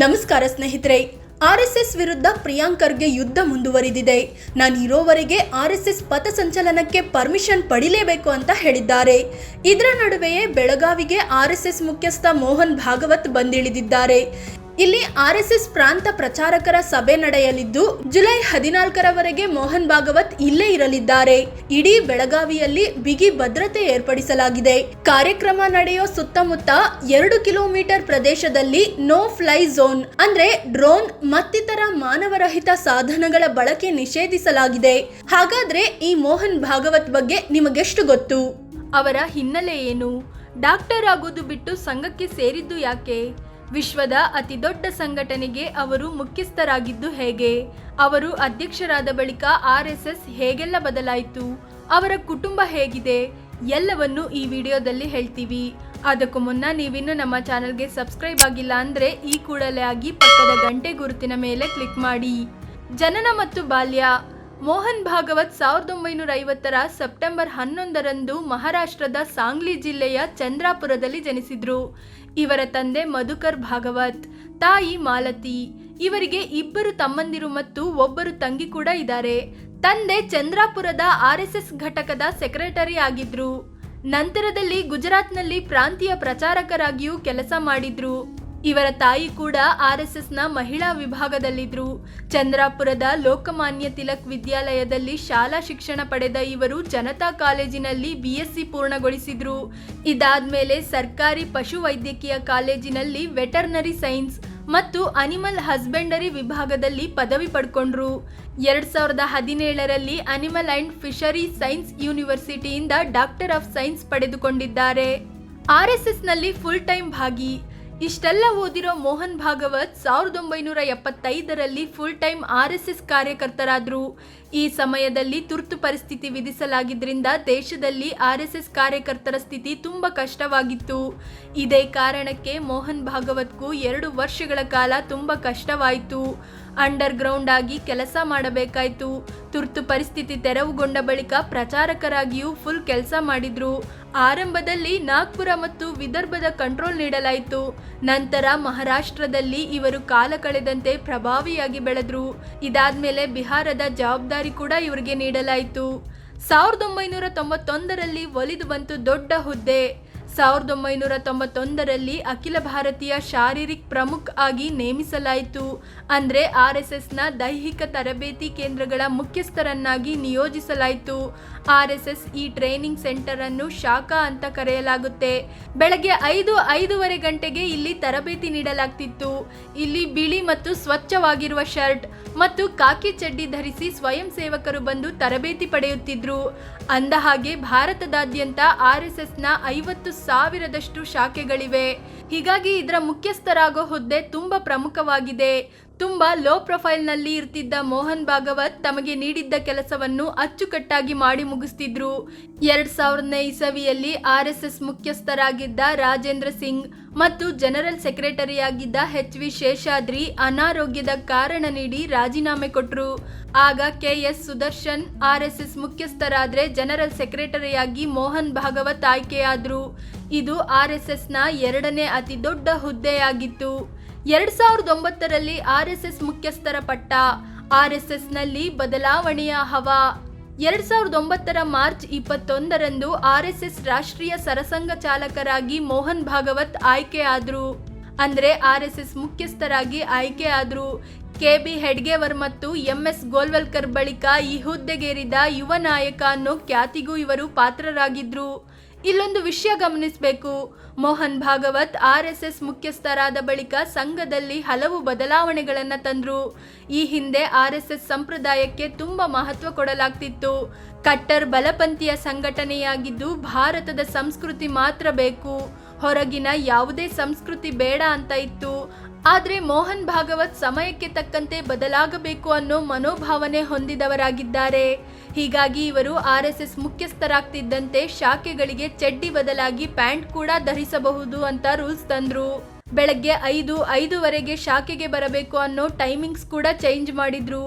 ನಮಸ್ಕಾರ ಸ್ನೇಹಿತರೆ. ಆರ್ಎಸ್ಎಸ್ ವಿರುದ್ಧ ಪ್ರಿಯಾಂಕ್ ಖರ್ಗೆ ಯುದ್ಧ ಮುಂದುವರಿದಿದೆ. ನಾನು ಇರೋವರೆಗೆ ಆರ್ಎಸ್ಎಸ್ ಪಥಸಂಚಲನಕ್ಕೆ ಪರ್ಮಿಷನ್ ಪಡಿಲೇಬೇಕು ಅಂತ ಹೇಳಿದ್ದಾರೆ. ಇದರ ನಡುವೆಯೇ ಬೆಳಗಾವಿಗೆ ಆರ್ಎಸ್ಎಸ್ ಮುಖ್ಯಸ್ಥ ಮೋಹನ್ ಭಾಗವತ್ ಬಂದಿಳಿದಿದ್ದಾರೆ. ಇಲ್ಲಿ ಆರ್ಎಸ್ಎಸ್ ಪ್ರಾಂತ ಪ್ರಚಾರಕರ ಸಭೆ ನಡೆಯಲಿದ್ದು ಜುಲೈ 14ರವರೆಗೆ ಮೋಹನ್ ಭಾಗವತ್ ಇಲ್ಲೇ ಇರಲಿದ್ದಾರೆ. ಇಡೀ ಬೆಳಗಾವಿಯಲ್ಲಿ ಬಿಗಿ ಭದ್ರತೆ ಏರ್ಪಡಿಸಲಾಗಿದೆ. ಕಾರ್ಯಕ್ರಮ ನಡೆಯೋ ಸುತ್ತಮುತ್ತ 2 ಕಿಲೋಮೀಟರ್ ಪ್ರದೇಶದಲ್ಲಿ ನೋ ಫ್ಲೈ ಝೋನ್ ಅಂದ್ರೆ ಡ್ರೋನ್ ಮತ್ತಿತರ ಮಾನವರಹಿತ ಸಾಧನಗಳ ಬಳಕೆ ನಿಷೇಧಿಸಲಾಗಿದೆ. ಹಾಗಾದ್ರೆ ಈ ಮೋಹನ್ ಭಾಗವತ್ ಬಗ್ಗೆ ನಿಮಗೆಷ್ಟು ಗೊತ್ತು? ಅವರ ಹಿನ್ನೆಲೆ ಏನು? ಡಾಕ್ಟರ್ ಆಗೋದು ಬಿಟ್ಟು ಸಂಘಕ್ಕೆ ಸೇರಿದ್ದು ಯಾಕೆ? ವಿಶ್ವದ ಅತಿ ದೊಡ್ಡ ಸಂಘಟನೆಗೆ ಅವರು ಮುಖ್ಯಸ್ಥರಾಗಿದ್ದು ಹೇಗೆ? ಅವರು ಅಧ್ಯಕ್ಷರಾದ ಬಳಿಕ ಆರ್ಎಸ್ಎಸ್ ಹೇಗೆಲ್ಲ ಬದಲಾಯಿತು? ಅವರ ಕುಟುಂಬ ಹೇಗಿದೆ? ಎಲ್ಲವನ್ನು ಈ ವಿಡಿಯೋದಲ್ಲಿ ಹೇಳ್ತೀವಿ. ಅದಕ್ಕೂ ಮುನ್ನ ನೀವಿನ್ನು ನಮ್ಮ ಚಾನಲ್ಗೆ ಸಬ್ಸ್ಕ್ರೈಬ್ ಆಗಿಲ್ಲ ಅಂದರೆ ಈ ಕೂಡಲೇ ಆಗಿ ಪಕ್ಕದ ಗಂಟೆ ಗುರುತಿನ ಮೇಲೆ ಕ್ಲಿಕ್ ಮಾಡಿ. ಜನನ ಮತ್ತು ಬಾಲ್ಯ. ಮೋಹನ್ ಭಾಗವತ್ 1950ರ ಸೆಪ್ಟೆಂಬರ್ 11ರಂದು ಮಹಾರಾಷ್ಟ್ರದ ಸಾಂಗ್ಲಿ ಜಿಲ್ಲೆಯ ಚಂದ್ರಾಪುರದಲ್ಲಿ ಜನಿಸಿದ್ರು. ಇವರ ತಂದೆ ಮಧುಕರ್ ಭಾಗವತ್, ತಾಯಿ ಮಾಲತಿ. ಇವರಿಗೆ 2 ತಮ್ಮಂದಿರು ಮತ್ತು ಒಬ್ಬರು ತಂಗಿ ಕೂಡ ಇದ್ದಾರೆ. ತಂದೆ ಚಂದ್ರಾಪುರದ ಆರ್ಎಸ್ಎಸ್ ಘಟಕದ ಸೆಕ್ರೆಟರಿ ಆಗಿದ್ರು. ನಂತರದಲ್ಲಿ ಗುಜರಾತ್ನಲ್ಲಿ ಪ್ರಾಂತೀಯ ಪ್ರಚಾರಕರಾಗಿಯೂ ಕೆಲಸ ಮಾಡಿದ್ರು. ಇವರ ತಾಯಿ ಕೂಡ ಆರ್ಎಸ್ಎಸ್ನ ಮಹಿಳಾ ವಿಭಾಗದಲ್ಲಿದ್ರು. ಚಂದ್ರಾಪುರದ ಲೋಕಮಾನ್ಯ ತಿಲಕ್ ವಿದ್ಯಾಲಯದಲ್ಲಿ ಶಾಲಾ ಶಿಕ್ಷಣ ಪಡೆದ ಇವರು ಜನತಾ ಕಾಲೇಜಿನಲ್ಲಿ BSc ಪೂರ್ಣಗೊಳಿಸಿದ್ರು. ಇದಾದ್ಮೇಲೆ ಸರ್ಕಾರಿ ಪಶು ವೈದ್ಯಕೀಯ ಕಾಲೇಜಿನಲ್ಲಿ ವೆಟರ್ನರಿ ಸೈನ್ಸ್ ಮತ್ತು ಅನಿಮಲ್ ಹಸ್ಬೆಂಡರಿ ವಿಭಾಗದಲ್ಲಿ ಪದವಿ ಪಡ್ಕೊಂಡ್ರು. 2017ರಲ್ಲಿ ಅನಿಮಲ್ ಅಂಡ್ ಫಿಶರಿ ಸೈನ್ಸ್ ಯೂನಿವರ್ಸಿಟಿಯಿಂದ ಡಾಕ್ಟರ್ ಆಫ್ ಸೈನ್ಸ್ ಪಡೆದುಕೊಂಡಿದ್ದಾರೆ. ಆರ್ಎಸ್ಎಸ್ನಲ್ಲಿ ಫುಲ್ ಟೈಮ್ ಭಾಗಿ. ಇಷ್ಟೆಲ್ಲ ಓದಿರೋ ಮೋಹನ್ ಭಾಗವತ್ 1975ರಲ್ಲಿ ಫುಲ್ ಟೈಮ್ ಆರ್ಎಸ್ಎಸ್ ಕಾರ್ಯಕರ್ತರಾದ್ರು. ಈ ಸಮಯದಲ್ಲಿ ತುರ್ತು ಪರಿಸ್ಥಿತಿ ವಿಧಿಸಲಾಗಿದ್ದರಿಂದ ದೇಶದಲ್ಲಿ ಆರ್ಎಸ್ಎಸ್ ಕಾರ್ಯಕರ್ತರ ಸ್ಥಿತಿ ತುಂಬ ಕಷ್ಟವಾಗಿತ್ತು. ಇದೇ ಕಾರಣಕ್ಕೆ ಮೋಹನ್ ಭಾಗವತ್ಗೂ 2 ವರ್ಷಗಳ ಕಾಲ ತುಂಬ ಕಷ್ಟವಾಯಿತು. ಅಂಡರ್ ಗ್ರೌಂಡ್ ಆಗಿ ಕೆಲಸ ಮಾಡಬೇಕಾಯಿತು. ತುರ್ತು ಪರಿಸ್ಥಿತಿ ತೆರವುಗೊಂಡ ಬಳಿಕ ಪ್ರಚಾರಕರಾಗಿಯೂ ಫುಲ್ ಕೆಲಸ ಮಾಡಿದ್ರು. ಆರಂಭದಲ್ಲಿ ನಾಗ್ಪುರ ಮತ್ತು ವಿದರ್ಭದ ಕಂಟ್ರೋಲ್ ನೀಡಲಾಯಿತು. ನಂತರ ಮಹಾರಾಷ್ಟ್ರದಲ್ಲಿ ಇವರು ಕಾಲ ಕಳೆದಂತೆ ಪ್ರಭಾವಿಯಾಗಿ ಬೆಳೆದ್ರು. ಇದಾದ್ಮೇಲೆ ಬಿಹಾರದ ಜವಾಬ್ದಾರಿ ಕೂಡ ಇವರಿಗೆ ನೀಡಲಾಯಿತು. 1991ರಲ್ಲಿ ಒಲಿದು ಬಂತು ದೊಡ್ಡ ಹುದ್ದೆ. 1991ರಲ್ಲಿ ಅಖಿಲ ಭಾರತೀಯ ಶಾರೀರಿಕ್ ಪ್ರಮುಖ್ ಆಗಿ ನೇಮಿಸಲಾಯಿತು. ಅಂದರೆ RSSನ ದೈಹಿಕ ತರಬೇತಿ ಕೇಂದ್ರಗಳ ಮುಖ್ಯಸ್ಥರನ್ನಾಗಿ ನಿಯೋಜಿಸಲಾಯಿತು. RSS ಈ ಟ್ರೈನಿಂಗ್ ಸೆಂಟರ್ ಅನ್ನು ಶಾಖಾ ಅಂತ ಕರೆಯಲಾಗುತ್ತೆ. ಬೆಳಗ್ಗೆ 5:05 ಗಂಟೆಗೆ ಇಲ್ಲಿ ತರಬೇತಿ ನೀಡಲಾಗ್ತಿತ್ತು. ಇಲ್ಲಿ ಬಿಳಿ ಮತ್ತು ಸ್ವಚ್ಛವಾಗಿರುವ ಶರ್ಟ್ ಮತ್ತು ಕಾಕಿ ಚಡ್ಡಿ ಧರಿಸಿ ಸ್ವಯಂ ಸೇವಕರು ಬಂದು ತರಬೇತಿ ಪಡೆಯುತ್ತಿದ್ರು. ಅಂದಹಾಗೆ ಭಾರತದಾದ್ಯಂತ RSSನ 50,000ದಷ್ಟು ಶಾಖೆಗಳಿವೆ. ಹೀಗಾಗಿ ಇದರ ಮುಖ್ಯಸ್ಥರಾಗೋ ಹುದ್ದೆ ತುಂಬಾ ಪ್ರಮುಖವಾಗಿದೆ. ತುಂಬಾ ಲೋ ಪ್ರೊಫೈಲ್ನಲ್ಲಿ ಇರ್ತಿದ್ದ ಮೋಹನ್ ಭಾಗವತ್ ತಮಗೆ ನೀಡಿದ್ದ ಕೆಲಸವನ್ನು ಅಚ್ಚುಕಟ್ಟಾಗಿ ಮಾಡಿ ಮುಗಿಸ್ತಿದ್ರು. 2000ನೇ ಇಸವಿಯಲ್ಲಿ RSS ಮುಖ್ಯಸ್ಥರಾಗಿದ್ದ ರಾಜೇಂದ್ರ ಸಿಂಗ್ ಮತ್ತು ಜನರಲ್ ಸೆಕ್ರೆಟರಿಯಾಗಿದ್ದ HV ಶೇಷಾದ್ರಿ ಅನಾರೋಗ್ಯದ ಕಾರಣ ನೀಡಿ ರಾಜೀನಾಮೆ ಕೊಟ್ಟರು. ಆಗ KS ಸುದರ್ಶನ್ RSS ಮುಖ್ಯಸ್ಥರಾದ್ರೆ ಜನರಲ್ ಸೆಕ್ರೆಟರಿಯಾಗಿ ಮೋಹನ್ ಭಾಗವತ್ ಆಯ್ಕೆಯಾದ್ರು. ಇದು RSSನ 2ನೇ ಅತಿ ದೊಡ್ಡ ಹುದ್ದೆಯಾಗಿತ್ತು. 2009ರಲ್ಲಿ RSS ಮುಖ್ಯಸ್ಥರ ಪಟ್ಟ. RSSನಲ್ಲಿ ಬದಲಾವಣೆಯ ಹವಾ. 2009ರ ಮಾರ್ಚ್ 21ರಂದು RSS ರಾಷ್ಟ್ರೀಯ ಸರಸಂಘ ಚಾಲಕರಾಗಿ ಮೋಹನ್ ಭಾಗವತ್ ಆಯ್ಕೆ ಆದ್ರು. ಅಂದ್ರೆ RSS ಮುಖ್ಯಸ್ಥರಾಗಿ ಆಯ್ಕೆ ಆದ್ರು. KB ಹೆಡ್ಗೇವರ್ ಮತ್ತು MS ಗೋಲ್ವಲ್ಕರ್ ಬಳಿಕ ಈ ಹುದ್ದೆಗೇರಿದ ಯುವ ನಾಯಕ ಅನ್ನೋ ಖ್ಯಾತಿಗೂ ಇವರು ಪಾತ್ರರಾಗಿದ್ರು. ಇಲ್ಲೊಂದು ವಿಷಯ ಗಮನಿಸಬೇಕು. ಮೋಹನ್ ಭಾಗವತ್ RSS ಮುಖ್ಯಸ್ಥರಾದ ಬಳಿಕ ಸಂಘದಲ್ಲಿ ಹಲವು ಬದಲಾವಣೆಗಳನ್ನು ತಂದ್ರು. ಈ ಹಿಂದೆ RSS ಸಂಪ್ರದಾಯಕ್ಕೆ ತುಂಬ ಮಹತ್ವ ಕೊಡಲಾಗ್ತಿತ್ತು. ಕಟ್ಟರ್ ಬಲಪಂಥೀಯ ಸಂಘಟನೆಯಾಗಿದ್ದು ಭಾರತದ ಸಂಸ್ಕೃತಿ ಮಾತ್ರ ಬೇಕು, ಹೊರಗಿನ ಯಾವುದೇ ಸಂಸ್ಕೃತಿ ಬೇಡ ಅಂತ ಇತ್ತು. ಆದರೆ ಮೋಹನ್ ಭಾಗವತ್ ಸಮಯಕ್ಕೆ ತಕ್ಕಂತೆ ಬದಲಾಗಬೇಕು ಅನ್ನೋ ಮನೋಭಾವನೆ ಹೊಂದಿದವರಾಗಿದ್ದಾರೆ. ಹೀಗಾಗಿ ಇವರು RSS ಮುಖ್ಯಸ್ಥರಾಗ್ತಿದ್ದಂತೆ ಶಾಖೆಗಳಿಗೆ ಚಡ್ಡಿ ಬದಲಾಗಿ ಪ್ಯಾಂಟ್ ಕೂಡ ಧರಿಸಬಹುದು ಅಂತ ರೂಲ್ಸ್ ತಂದ್ರು. ಬೆಳಗ್ಗೆ 5:05 ಶಾಖೆಗೆ ಬರಬೇಕು ಅನ್ನೋ ಟೈಮಿಂಗ್ಸ್ ಕೂಡ ಚೇಂಜ್ ಮಾಡಿದ್ರು.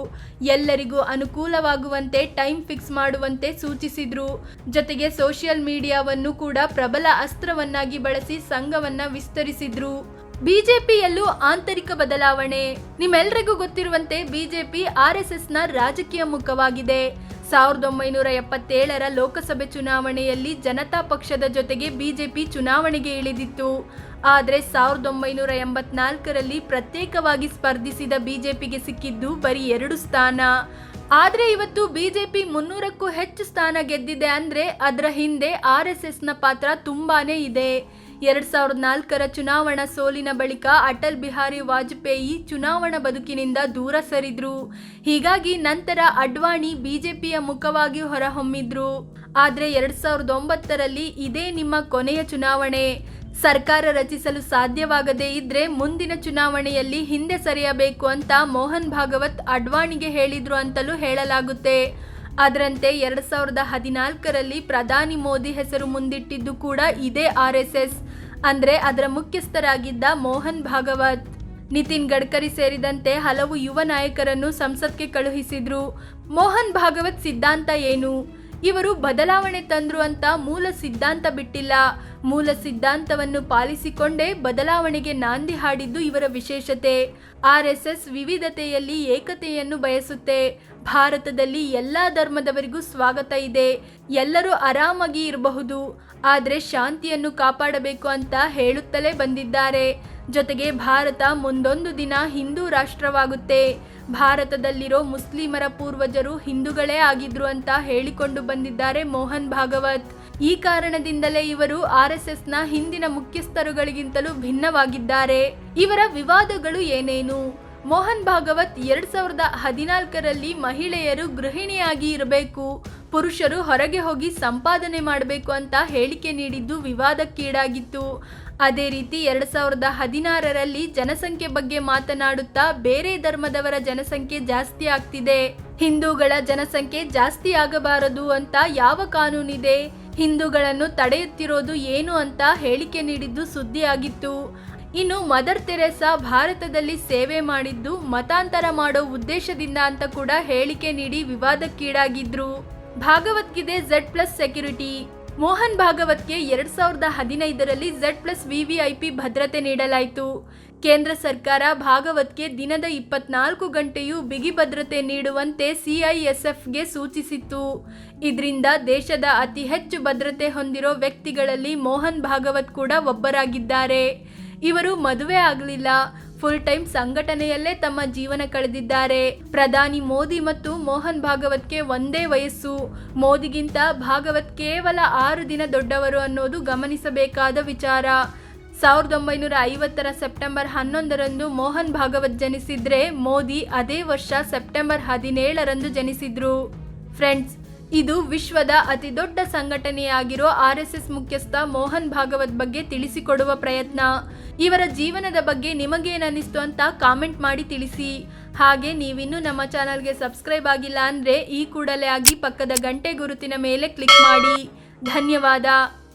ಎಲ್ಲರಿಗೂ ಅನುಕೂಲವಾಗುವಂತೆ ಟೈಮ್ ಫಿಕ್ಸ್ ಮಾಡುವಂತೆ ಸೂಚಿಸಿದ್ರು. ಜೊತೆಗೆ ಸೋಷಿಯಲ್ ಮೀಡಿಯಾವನ್ನು ಕೂಡ ಪ್ರಬಲ ಅಸ್ತ್ರವನ್ನಾಗಿ ಬಳಸಿ ಸಂಘವನ್ನ ವಿಸ್ತರಿಸಿದ್ರು. ಬಿಜೆಪಿಯಲ್ಲೂ ಆಂತರಿಕ ಬದಲಾವಣೆ. ನಿಮ್ಮೆಲ್ಲರಿಗೂ ಗೊತ್ತಿರುವಂತೆ ಬಿಜೆಪಿ RSSನ ರಾಜಕೀಯ ಮುಖವಾಗಿದೆ. 1977ರ ಲೋಕಸಭೆ ಚುನಾವಣೆಯಲ್ಲಿ ಜನತಾ ಪಕ್ಷದ ಜೊತೆಗೆ ಬಿಜೆಪಿ ಚುನಾವಣೆಗೆ ಇಳಿದಿತ್ತು. ಆದರೆ 1984ರಲ್ಲಿ ಪ್ರತ್ಯೇಕವಾಗಿ ಸ್ಪರ್ಧಿಸಿದ ಬಿಜೆಪಿಗೆ ಸಿಕ್ಕಿದ್ದು ಬರೀ 2 ಸ್ಥಾನ. ಆದರೆ ಇವತ್ತು ಬಿಜೆಪಿ 300ಕ್ಕೂ ಹೆಚ್ಚು ಸ್ಥಾನ ಗೆದ್ದಿದೆ ಅಂದ್ರೆ ಅದರ ಹಿಂದೆ RSSನ ಪಾತ್ರ ತುಂಬಾನೇ ಇದೆ. 2004ರ ಚುನಾವಣಾ ಸೋಲಿನ ಬಳಿಕ ಅಟಲ್ ಬಿಹಾರಿ ವಾಜಪೇಯಿ ಚುನಾವಣಾ ಬದುಕಿನಿಂದ ದೂರ ಸರಿದ್ರು. ಹೀಗಾಗಿ ನಂತರ ಅಡ್ವಾಣಿ ಬಿಜೆಪಿಯ ಮುಖವಾಗಿ ಹೊರಹೊಮ್ಮಿದ್ರು. ಆದ್ರೆ 2009ರಲ್ಲಿ ಇದೇ ನಿಮ್ಮ ಕೊನೆಯ ಚುನಾವಣೆ. ಸರ್ಕಾರ ರಚಿಸಲು ಸಾಧ್ಯವಾಗದೇ ಇದ್ರೆ ಮುಂದಿನ ಚುನಾವಣೆಯಲ್ಲಿ ಹಿಂದೆ ಸರಿಯಬೇಕು ಅಂತ ಮೋಹನ್ ಭಾಗವತ್ ಅಡ್ವಾಣಿಗೆ ಹೇಳಿದ್ರು ಅಂತಲೂ ಹೇಳಲಾಗುತ್ತೆ. ಅದರಂತೆ 2014ರಲ್ಲಿ ಪ್ರಧಾನಿ ಮೋದಿ ಹೆಸರು ಮುಂದಿಟ್ಟಿದ್ದು ಕೂಡ ಇದೇ RSS, ಅಂದ್ರೆ ಅದರ ಮುಖ್ಯಸ್ಥರಾಗಿದ್ದ ಮೋಹನ್ ಭಾಗವತ್. ನಿತಿನ್ ಗಡ್ಕರಿ ಸೇರಿದಂತೆ ಹಲವು ಯುವ ನಾಯಕರನ್ನು ಸಂಸತ್ಗೆ ಕಳುಹಿಸಿದ್ರು. ಮೋಹನ್ ಭಾಗವತ್ ಸಿದ್ಧಾಂತ ಏನು? ಇವರು ಬದಲಾವಣೆ ತಂದ್ರು ಅಂತ ಮೂಲ ಸಿದ್ಧಾಂತ ಬಿಟ್ಟಿಲ್ಲ. ಮೂಲ ಸಿದ್ಧಾಂತವನ್ನು ಪಾಲಿಸಿಕೊಂಡೇ ಬದಲಾವಣೆಗೆ ನಾಂದಿ ಹಾಡಿದ್ದು ಇವರ ವಿಶೇಷತೆ. RSS ವಿವಿಧತೆಯಲ್ಲಿ ಏಕತೆಯನ್ನು ಬಯಸುತ್ತೆ. ಭಾರತದಲ್ಲಿ ಎಲ್ಲಾ ಧರ್ಮದವರಿಗೂ ಸ್ವಾಗತ ಇದೆ. ಎಲ್ಲರೂ ಆರಾಮಾಗಿ ಇರಬಹುದು, ಆದರೆ ಶಾಂತಿಯನ್ನು ಕಾಪಾಡಬೇಕು ಅಂತ ಹೇಳುತ್ತಲೇ ಬಂದಿದ್ದಾರೆ. ಜೊತೆಗೆ ಭಾರತ ಮುಂದೊಂದು ದಿನ ಹಿಂದೂ ರಾಷ್ಟ್ರವಾಗುತ್ತೆ, ಭಾರತದಲ್ಲಿರೋ ಮುಸ್ಲಿಮರ ಪೂರ್ವಜರು ಹಿಂದೂಗಳೇ ಆಗಿದ್ರು ಅಂತ ಹೇಳಿಕೊಂಡು ಬಂದಿದ್ದಾರೆ ಮೋಹನ್ ಭಾಗವತ್. ಈ ಕಾರಣದಿಂದಲೇ ಇವರು RSSನ ಹಿಂದಿನ ಮುಖ್ಯಸ್ಥರುಗಳಿಗಿಂತಲೂ ಭಿನ್ನವಾಗಿದ್ದಾರೆ. ಇವರ ವಿವಾದಗಳು ಏನೇನು? ಮೋಹನ್ ಭಾಗವತ್ 2014ರಲ್ಲಿ ಮಹಿಳೆಯರು ಗೃಹಿಣಿಯಾಗಿ ಇರಬೇಕು, ಪುರುಷರು ಹೊರಗೆ ಹೋಗಿ ಸಂಪಾದನೆ ಮಾಡಬೇಕು ಅಂತ ಹೇಳಿಕೆ ನೀಡಿದ್ದು ವಿವಾದಕ್ಕೀಡಾಗಿತ್ತು. ಅದೇ ರೀತಿ 2016ರಲ್ಲಿ ಜನಸಂಖ್ಯೆ ಬಗ್ಗೆ ಮಾತನಾಡುತ್ತಾ ಬೇರೆ ಧರ್ಮದವರ ಜನಸಂಖ್ಯೆ ಜಾಸ್ತಿ ಆಗ್ತಿದೆ, ಹಿಂದೂಗಳ ಜನಸಂಖ್ಯೆ ಜಾಸ್ತಿ ಆಗಬಾರದು ಅಂತ ಯಾವ ಕಾನೂನಿದೆ, ಹಿಂದೂಗಳನ್ನು ತಡೆಯುತ್ತಿರೋದು ಏನು ಅಂತ ಹೇಳಿಕೆ ನೀಡಿದ್ದು ಸುದ್ದಿಯಾಗಿತ್ತು. ಇನ್ನು ಮದರ್ ತೆರೇಸಾ ಭಾರತದಲ್ಲಿ ಸೇವೆ ಮಾಡಿದ್ದು ಮತಾಂತರ ಮಾಡೋ ಉದ್ದೇಶದಿಂದ ಅಂತ ಕೂಡ ಹೇಳಿಕೆ ನೀಡಿ ವಿವಾದಕ್ಕೀಡಾಗಿದ್ರು. ಭಾಗವತ್ಗಿದೆ Z+ ಸೆಕ್ಯುರಿಟಿ. ಮೋಹನ್ ಭಾಗವತ್ಗೆ 2015ರಲ್ಲಿ Z+ VVIP ಭದ್ರತೆ ನೀಡಲಾಯಿತು. ಕೇಂದ್ರ ಸರ್ಕಾರ ಭಾಗವತ್ಗೆ ದಿನದ 24 ಗಂಟೆಯೂ ಬಿಗಿ ಭದ್ರತೆ ನೀಡುವಂತೆ CISFಗೆ ಸೂಚಿಸಿತ್ತು. ಇದರಿಂದ ದೇಶದ ಅತಿ ಹೆಚ್ಚು ಭದ್ರತೆ ಹೊಂದಿರೋ ವ್ಯಕ್ತಿಗಳಲ್ಲಿ ಮೋಹನ್ ಭಾಗವತ್ ಕೂಡ ಒಬ್ಬರಾಗಿದ್ದಾರೆ. ಇವರು ಮದುವೆ ಆಗಲಿಲ್ಲ, ಫುಲ್ ಟೈಮ್ ಸಂಘಟನೆಯಲ್ಲೇ ತಮ್ಮ ಜೀವನ ಕಳೆದಿದ್ದಾರೆ. ಪ್ರಧಾನಿ ಮೋದಿ ಮತ್ತು ಮೋಹನ್ ಭಾಗವತ್ಗೆ ಒಂದೇ ವಯಸ್ಸು. ಮೋದಿಗಿಂತ ಭಾಗವತ್ ಕೇವಲ 6 ದಿನ ದೊಡ್ಡವರು ಅನ್ನೋದು ಗಮನಿಸಬೇಕಾದ ವಿಚಾರ. 1950ರ ಸೆಪ್ಟೆಂಬರ್ 11ರಂದು ಮೋಹನ್ ಭಾಗವತ್ ಜನಿಸಿದ್ರೆ ಮೋದಿ ಅದೇ ವರ್ಷ ಸೆಪ್ಟೆಂಬರ್ 17ರಂದು ಜನಿಸಿದ್ರು. ಫ್ರೆಂಡ್ಸ್, ಇದು ವಿಶ್ವದ ಅತಿ ದೊಡ್ಡ ಸಂಘಟನೆಯಾಗಿರೋ RSS ಮುಖ್ಯಸ್ಥ ಮೋಹನ್ ಭಾಗವತ್ ಬಗ್ಗೆ ತಿಳಿಸಿಕೊಡುವ ಪ್ರಯತ್ನ. ಇವರ ಜೀವನದ ಬಗ್ಗೆ ನಿಮಗೇನನ್ನಿಸ್ತು ಅಂತ ಕಾಮೆಂಟ್ ಮಾಡಿ ತಿಳಿಸಿ. ಹಾಗೆ ನೀವಿನ್ನೂ ನಮ್ಮ ಚಾನಲ್ಗೆ ಸಬ್ಸ್ಕ್ರೈಬ್ ಆಗಿಲ್ಲ ಅಂದರೆ ಈ ಕೂಡಲೇ ಆಗಿ ಪಕ್ಕದ ಗಂಟೆ ಗುರುತಿನ ಮೇಲೆ ಕ್ಲಿಕ್ ಮಾಡಿ. ಧನ್ಯವಾದ.